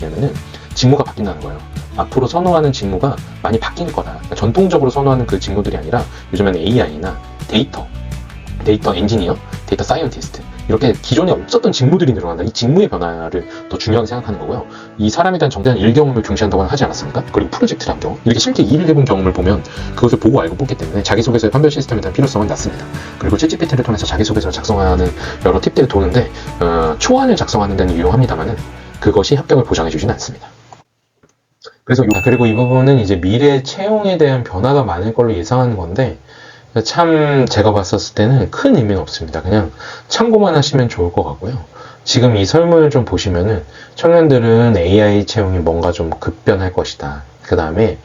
뭐냐면은 직무가 바뀐다는 거예요. 앞으로 선호하는 직무가 많이 바뀔 거다. 그러니까 전통적으로 선호하는 그 직무들이 아니라 요즘에는 AI나 데이터 엔지니어, 데이터 사이언티스트 이렇게 기존에 없었던 직무들이 늘어난다. 이 직무의 변화를 더 중요하게 생각하는 거고요. 이 사람에 대한 정대한 일 경험을 중시한다고 하지 않았습니까? 그리고 프로젝트를 한 경우 이렇게 실제 일을 해본 경험을 보면 그것을 보고 알고 뽑기 때문에 자기소개서의 판별 시스템에 대한 필요성은 낮습니다. 그리고 챗GPT를 통해서 자기소개서를 작성하는 여러 팁들이 도는데 초안을 작성하는 데는 유용합니다만은 그것이 합격을 보장해주지는 않습니다. 그리고 이 부분은 이제 미래 채용에 대한 변화가 많을 걸로 예상하는 건데 참 제가 봤었을 때는 큰 의미는 없습니다. 그냥 참고만 하시면 좋을 것 같고요. 지금 이 설문을 좀 보시면은 청년들은 AI 채용이 뭔가 좀 급변할 것이다. 그 다음에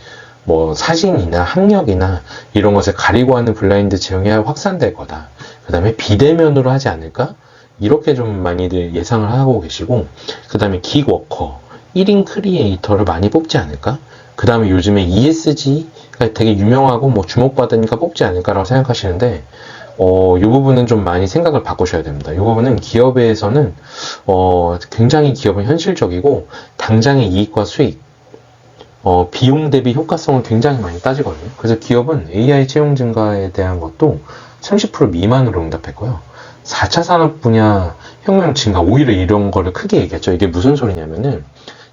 뭐 사진이나 학력이나 이런 것을 가리고 하는 블라인드 채용이 확산될 거다. 그 다음에 비대면으로 하지 않을까? 이렇게 좀 많이들 예상을 하고 계시고 그 다음에 기워커, 1인 크리에이터를 많이 뽑지 않을까? 그 다음에 요즘에 ESG가 되게 유명하고 뭐 주목받으니까 뽑지 않을까라고 생각하시는데 이 부분은 좀 많이 생각을 바꾸셔야 됩니다. 이 부분은 기업에서는 굉장히 기업은 현실적이고 당장의 이익과 수익 비용 대비 효과성을 굉장히 많이 따지거든요. 그래서 기업은 AI 채용 증가에 대한 것도 30% 미만으로 응답했고요. 4차 산업 분야 혁명 증가, 오히려 이런 거를 크게 얘기했죠. 이게 무슨 소리냐면은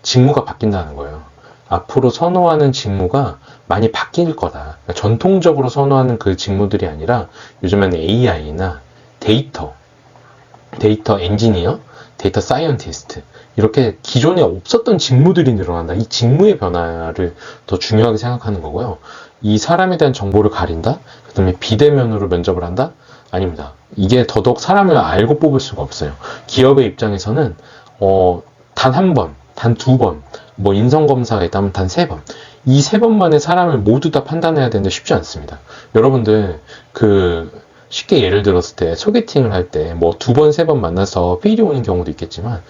직무가 바뀐다는 거예요. 앞으로 선호하는 직무가 많이 바뀔 거다. 그러니까 전통적으로 선호하는 그 직무들이 아니라 요즘에는 AI나 데이터 엔지니어, 데이터 사이언티스트 이렇게 기존에 없었던 직무들이 늘어난다. 이 직무의 변화를 더 중요하게 생각하는 거고요. 이 사람에 대한 정보를 가린다? 그 다음에 비대면으로 면접을 한다? 아닙니다. 이게 더더욱 사람을 알고 뽑을 수가 없어요. 기업의 입장에서는 단 한 번, 단 두 번, 뭐 인성검사가 있다면 단 세 번. 이 세 번만에 사람을 모두 다 판단해야 되는데 쉽지 않습니다. 여러분들 쉽게 예를 들었을 때 소개팅을 할 때 뭐 두 번, 세 번 만나서 필이 오는 경우도 있겠지만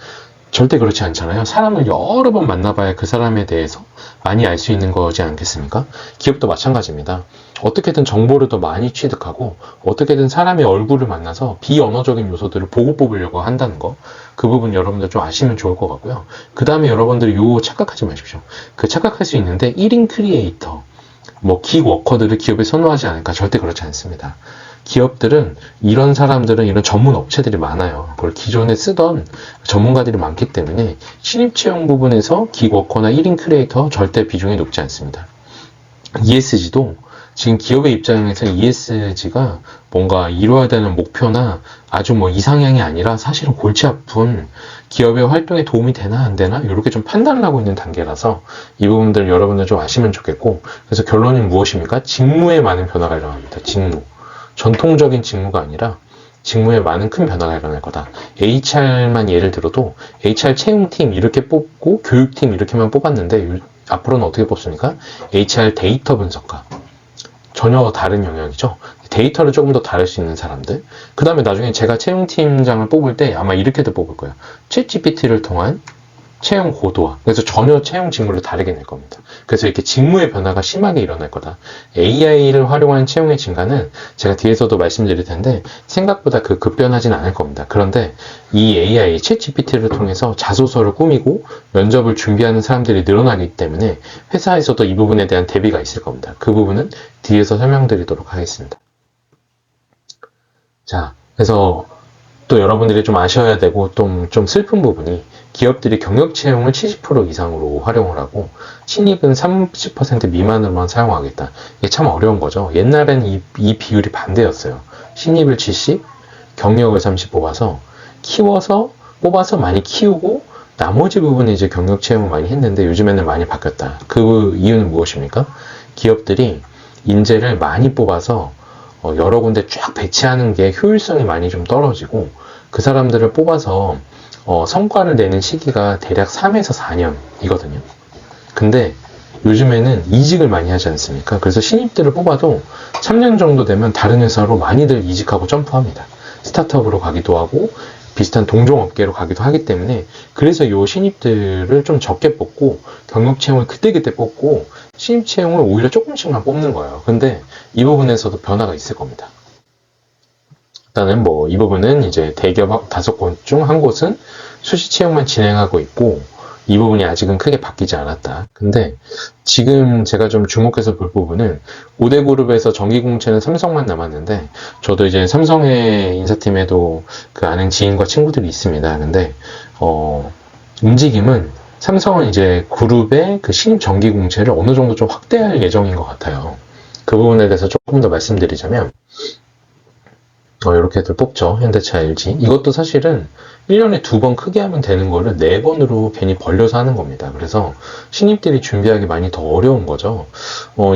절대 그렇지 않잖아요. 사람을 여러 번 만나봐야 그 사람에 대해서 많이 알 수 있는 거지 않겠습니까? 기업도 마찬가지입니다. 어떻게든 정보를 더 많이 취득하고 어떻게든 사람의 얼굴을 만나서 비언어적인 요소들을 보고 뽑으려고 한다는 거, 그 부분 여러분들 좀 아시면 좋을 것 같고요. 그 다음에 여러분들이 착각하지 마십시오. 착각할 수 있는데 1인 크리에이터, 뭐 기워커들을 기업에 선호하지 않을까? 절대 그렇지 않습니다. 기업들은 이런 사람들은 이런 전문 업체들이 많아요. 그걸 기존에 쓰던 전문가들이 많기 때문에 신입 채용 부분에서 기워커나 1인 크리에이터 절대 비중이 높지 않습니다. ESG도 지금 기업의 입장에서 ESG가 뭔가 이루어야 되는 목표나 아주 뭐 이상향이 아니라 사실은 골치 아픈 기업의 활동에 도움이 되나 안 되나 이렇게 좀 판단을 하고 있는 단계라서 이 부분들 여러분들 좀 아시면 좋겠고, 그래서 결론이 무엇입니까? 직무에 많은 변화가 일어납니다. 직무. 전통적인 직무가 아니라 직무에 많은 큰 변화가 일어날 거다. HR만 예를 들어도 HR 채용팀 이렇게 뽑고 교육팀 이렇게만 뽑았는데 앞으로는 어떻게 뽑습니까? HR 데이터 분석가. 전혀 다른 영역이죠. 데이터를 조금 더 다룰 수 있는 사람들. 그 다음에 나중에 제가 채용팀장을 뽑을 때 아마 이렇게도 뽑을 거예요. 챗GPT를 통한 채용 고도화. 그래서 전혀 채용 직무를 다르게 낼 겁니다. 그래서 이렇게 직무의 변화가 심하게 일어날 거다. AI를 활용한 채용의 증가는 제가 뒤에서도 말씀드릴 텐데 생각보다 급변하진 않을 겁니다. 그런데 이 AI, 챗GPT를 통해서 자소서를 꾸미고 면접을 준비하는 사람들이 늘어나기 때문에 회사에서도 이 부분에 대한 대비가 있을 겁니다. 그 부분은 뒤에서 설명드리도록 하겠습니다. 자, 그래서 또 여러분들이 좀 아셔야 되고 좀 슬픈 부분이 기업들이 경력 채용을 70% 이상으로 활용을 하고 신입은 30% 미만으로만 사용하겠다. 이게 참 어려운 거죠. 옛날엔 이 비율이 반대였어요. 신입을 70, 경력을 30 뽑아서 많이 키우고 나머지 부분에 이제 경력 채용을 많이 했는데 요즘에는 많이 바뀌었다. 그 이유는 무엇입니까? 기업들이 인재를 많이 뽑아서 여러 군데 쫙 배치하는 게 효율성이 많이 좀 떨어지고 그 사람들을 뽑아서 성과를 내는 시기가 대략 3에서 4년이거든요. 근데 요즘에는 이직을 많이 하지 않습니까? 그래서 신입들을 뽑아도 3년 정도 되면 다른 회사로 많이들 이직하고 점프합니다. 스타트업으로 가기도 하고 비슷한 동종업계로 가기도 하기 때문에 그래서 요 신입들을 좀 적게 뽑고 경력 채용을 그때그때 뽑고 신입 채용을 오히려 조금씩만 뽑는 거예요. 근데 이 부분에서도 변화가 있을 겁니다. 일단은 이 부분은 이제 대기업 5곳 중 한 곳은 수시 채용만 진행하고 있고 이 부분이 아직은 크게 바뀌지 않았다. 근데 지금 제가 좀 주목해서 볼 부분은 5대 그룹에서 전기공채는 삼성만 남았는데, 저도 이제 삼성의 인사팀에도 그 아는 지인과 친구들이 있습니다. 근데 움직임은 삼성은 이제 그룹의 그 신입 전기공채를 어느 정도 좀 확대할 예정인 것 같아요. 그 부분에 대해서 조금 더 말씀드리자면, 이렇게들 뽑죠. 현대차, LG. 이것도 사실은 1년에 2번 크게 하면 되는 거를 4번으로 괜히 벌려서 하는 겁니다. 그래서 신입들이 준비하기 많이 더 어려운 거죠.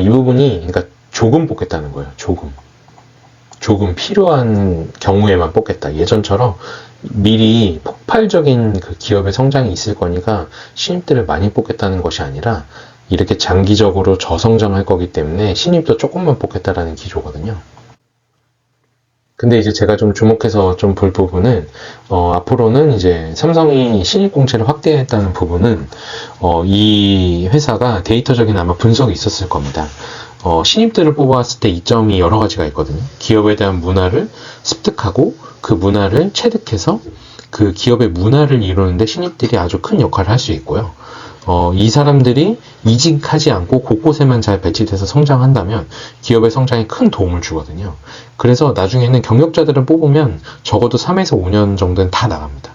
이 부분이, 그러니까 조금 뽑겠다는 거예요. 조금 필요한 경우에만 뽑겠다. 예전처럼 미리 폭발적인 그 기업의 성장이 있을 거니까 신입들을 많이 뽑겠다는 것이 아니라, 이렇게 장기적으로 저성장할 거기 때문에 신입도 조금만 뽑겠다라는 기조거든요. 근데 이제 제가 좀 주목해서 좀 볼 부분은, 앞으로는 이제 삼성이 신입 공채를 확대했다는 부분은, 이 회사가 데이터적인 아마 분석이 있었을 겁니다. 신입들을 뽑아왔을 때 이점이 여러 가지가 있거든요. 기업에 대한 문화를 습득하고 그 문화를 체득해서 그 기업의 문화를 이루는데 신입들이 아주 큰 역할을 할 수 있고요. 이 사람들이 이직하지 않고 곳곳에만 잘 배치돼서 성장한다면 기업의 성장에 큰 도움을 주거든요. 그래서 나중에는 경력자들을 뽑으면 적어도 3에서 5년 정도는 다 나갑니다.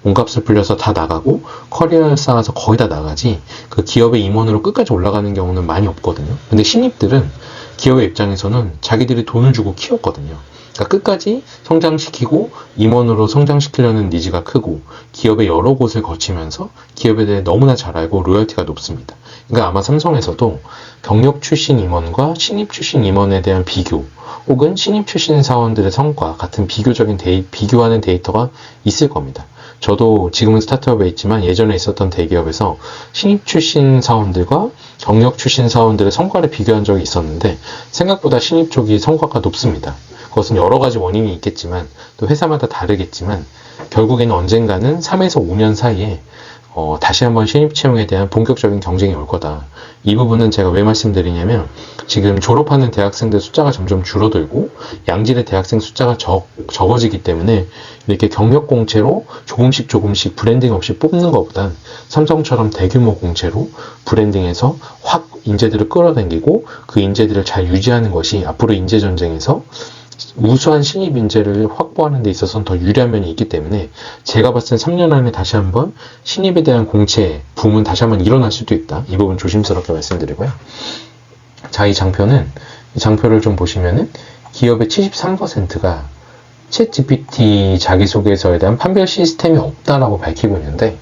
몸값을 불려서 다 나가고 커리어를 쌓아서 거의 다 나가지, 그 기업의 임원으로 끝까지 올라가는 경우는 많이 없거든요. 근데 신입들은 기업의 입장에서는 자기들이 돈을 주고 키웠거든요. 그러니까 끝까지 성장시키고 임원으로 성장시키려는 니즈가 크고, 기업의 여러 곳을 거치면서 기업에 대해 너무나 잘 알고 로열티가 높습니다. 그러니까 아마 삼성에서도 경력 출신 임원과 신입 출신 임원에 대한 비교, 혹은 신입 출신 사원들의 성과 같은 비교하는 데이터가 있을 겁니다. 저도 지금은 스타트업에 있지만 예전에 있었던 대기업에서 신입 출신 사원들과 경력 출신 사원들의 성과를 비교한 적이 있었는데, 생각보다 신입 쪽이 성과가 높습니다. 그것은 여러 가지 원인이 있겠지만, 또 회사마다 다르겠지만, 결국에는 언젠가는 3에서 5년 사이에 다시 한번 신입 채용에 대한 본격적인 경쟁이 올 거다. 이 부분은 제가 왜 말씀드리냐면, 지금 졸업하는 대학생들 숫자가 점점 줄어들고 양질의 대학생 숫자가 적어지기 때문에 이렇게 경력 공채로 조금씩 브랜딩 없이 뽑는 것보단 삼성처럼 대규모 공채로 브랜딩해서 확 인재들을 끌어당기고 그 인재들을 잘 유지하는 것이 앞으로 인재 전쟁에서 우수한 신입 인재를 확보하는 데 있어서는 더 유리한 면이 있기 때문에, 제가 봤을 때 3년 안에 다시 한번 신입에 대한 공채 붐은 다시 한번 일어날 수도 있다. 이 부분 조심스럽게 말씀드리고요. 자, 이 장표를 좀 보시면은 기업의 73%가 챗 GPT 자기소개서에 대한 판별 시스템이 없다라고 밝히고 있는데,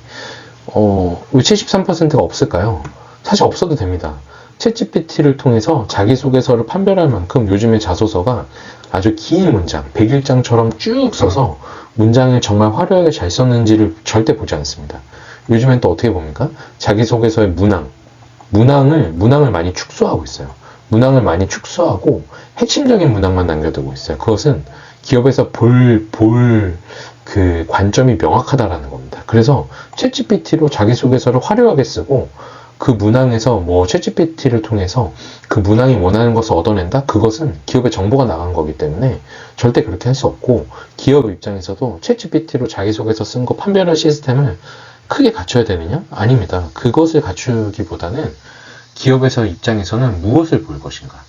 왜 73%가 없을까요? 사실 없어도 됩니다. 챗GPT를 통해서 자기소개서를 판별할 만큼 요즘의 자소서가 아주 긴 문장, 100일장처럼 쭉 써서 문장을 정말 화려하게 잘 썼는지를 절대 보지 않습니다. 요즘엔 또 어떻게 봅니까? 자기소개서의 문항을 많이 축소하고 있어요. 문항을 많이 축소하고 핵심적인 문항만 남겨두고 있어요. 그것은 기업에서 그 관점이 명확하다라는 겁니다. 그래서 챗GPT로 자기소개서를 화려하게 쓰고, 그 문항에서 챗GPT를 통해서 그 문항이 원하는 것을 얻어낸다? 그것은 기업의 정보가 나간 거기 때문에 절대 그렇게 할 수 없고, 기업 입장에서도 챗GPT로 자기소개서 쓴 거 판별할 시스템을 크게 갖춰야 되느냐? 아닙니다. 그것을 갖추기보다는 기업에서 입장에서는 무엇을 볼 것인가?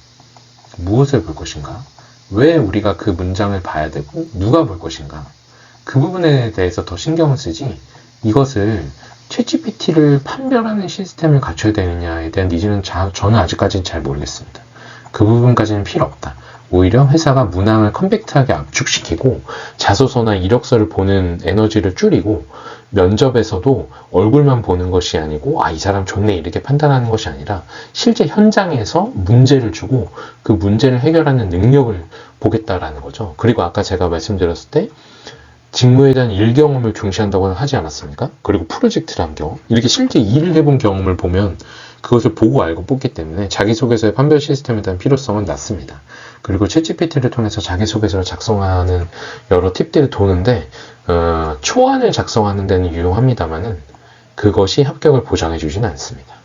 왜 우리가 그 문장을 봐야 되고 누가 볼 것인가? 그 부분에 대해서 더 신경을 쓰지, 이것을 챗GPT를 판별하는 시스템을 갖춰야 되느냐에 대한 니즈는 저는 아직까지는 잘 모르겠습니다. 그 부분까지는 필요 없다. 오히려 회사가 문항을 컴팩트하게 압축시키고 자소서나 이력서를 보는 에너지를 줄이고, 면접에서도 얼굴만 보는 것이 아니고 이 사람 좋네 이렇게 판단하는 것이 아니라 실제 현장에서 문제를 주고 그 문제를 해결하는 능력을 보겠다라는 거죠. 그리고 아까 제가 말씀드렸을 때 직무에 대한 일 경험을 중시한다고 하지 않았습니까? 그리고 프로젝트를 한 경험, 이렇게 실제 일을 해본 경험을 보면 그것을 보고 알고 뽑기 때문에 자기소개서의 판별 시스템에 대한 필요성은 낮습니다. 그리고 챗GPT를 통해서 자기소개서를 작성하는 여러 팁들이 도는데, 초안을 작성하는 데는 유용합니다만은 그것이 합격을 보장해 주지는 않습니다.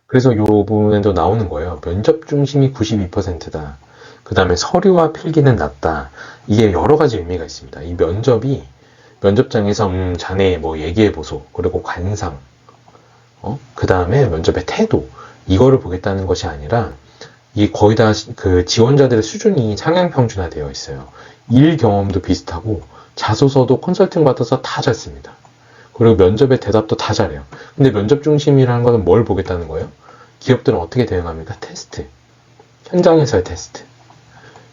그래서 이 부분에도 나오는 거예요. 면접 중심이 92%다. 그 다음에 서류와 필기는 낮다. 이게 여러 가지 의미가 있습니다. 이 면접이 면접장에서 자네 뭐 얘기해보소. 그리고 관상, 그 다음에 면접의 태도, 이거를 보겠다는 것이 아니라 이 거의 다 그 지원자들의 수준이 상향평준화되어 있어요. 일 경험도 비슷하고 자소서도 컨설팅 받아서 다 잘 씁니다. 그리고 면접의 대답도 다 잘해요. 근데 면접 중심이라는 것은 뭘 보겠다는 거예요? 기업들은 어떻게 대응합니까? 테스트. 현장에서의 테스트.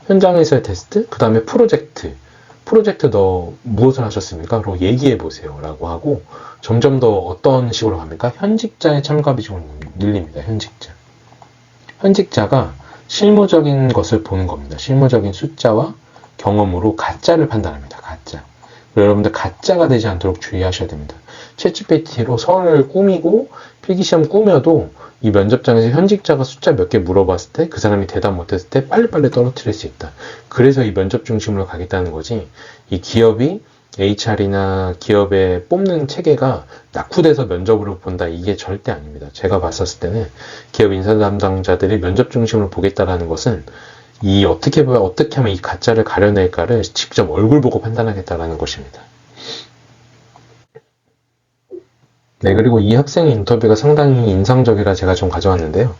현장에서의 테스트, 그 다음에 프로젝트. 프로젝트 너 무엇을 하셨습니까? 그리고 얘기해 보세요. 라고 하고 점점 더 어떤 식으로 갑니까? 현직자의 참가 비중을 늘립니다. 현직자. 현직자가 실무적인 것을 보는 겁니다. 실무적인 숫자와 경험으로 가짜를 판단합니다. 가짜. 여러분들 가짜가 되지 않도록 주의하셔야 됩니다. 챗GPT로 설을 꾸미고 필기시험 꾸며도 이 면접장에서 현직자가 숫자 몇 개 물어봤을 때 그 사람이 대답 못했을 때 빨리빨리 떨어뜨릴 수 있다. 그래서 이 면접 중심으로 가겠다는 거지, 이 기업이 HR이나 기업에 뽑는 체계가 낙후돼서 면접으로 본다, 이게 절대 아닙니다. 제가 봤었을 때는 기업 인사 담당자들이 면접 중심으로 보겠다라는 것은 이 어떻게 하면 이 가짜를 가려낼까를 직접 얼굴 보고 판단하겠다라는 것입니다. 네, 그리고 이 학생의 인터뷰가 상당히 인상적이라 제가 좀 가져왔는데요.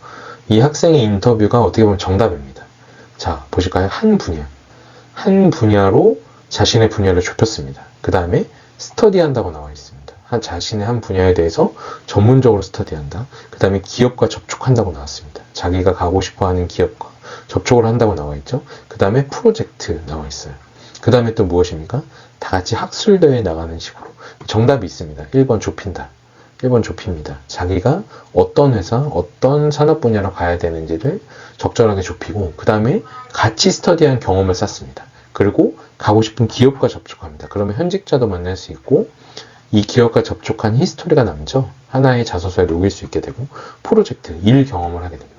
이 학생의 인터뷰가 어떻게 보면 정답입니다. 자, 보실까요? 한 분야로 자신의 분야를 좁혔습니다. 그 다음에 스터디한다고 나와 있습니다. 자신의 한 분야에 대해서 전문적으로 스터디한다. 그 다음에 기업과 접촉한다고 나왔습니다. 자기가 가고 싶어하는 기업과 접촉을 한다고 나와 있죠. 그 다음에 프로젝트 나와 있어요. 그 다음에 또 무엇입니까? 다 같이 학술대회에 나가는 식으로. 정답이 있습니다. 1번 좁힌다. 1번 좁힙니다. 자기가 어떤 회사, 어떤 산업 분야로 가야 되는지를 적절하게 좁히고, 그 다음에 같이 스터디한 경험을 쌓습니다. 그리고 가고 싶은 기업과 접촉합니다. 그러면 현직자도 만날 수 있고, 이 기업과 접촉한 히스토리가 남죠. 하나의 자소서에 녹일 수 있게 되고, 프로젝트, 일 경험을 하게 됩니다.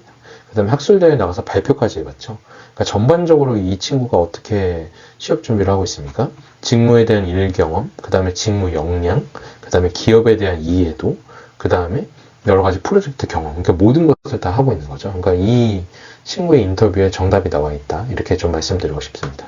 그 다음에 학술대회에 나가서 발표까지 해봤죠. 그러니까 전반적으로 이 친구가 어떻게 취업 준비를 하고 있습니까? 직무에 대한 일 경험, 그 다음에 직무 역량, 그 다음에 기업에 대한 이해도, 그 다음에 여러 가지 프로젝트 경험, 그러니까 모든 것을 다 하고 있는 거죠. 그러니까 이 친구의 인터뷰에 정답이 나와 있다, 이렇게 좀 말씀드리고 싶습니다.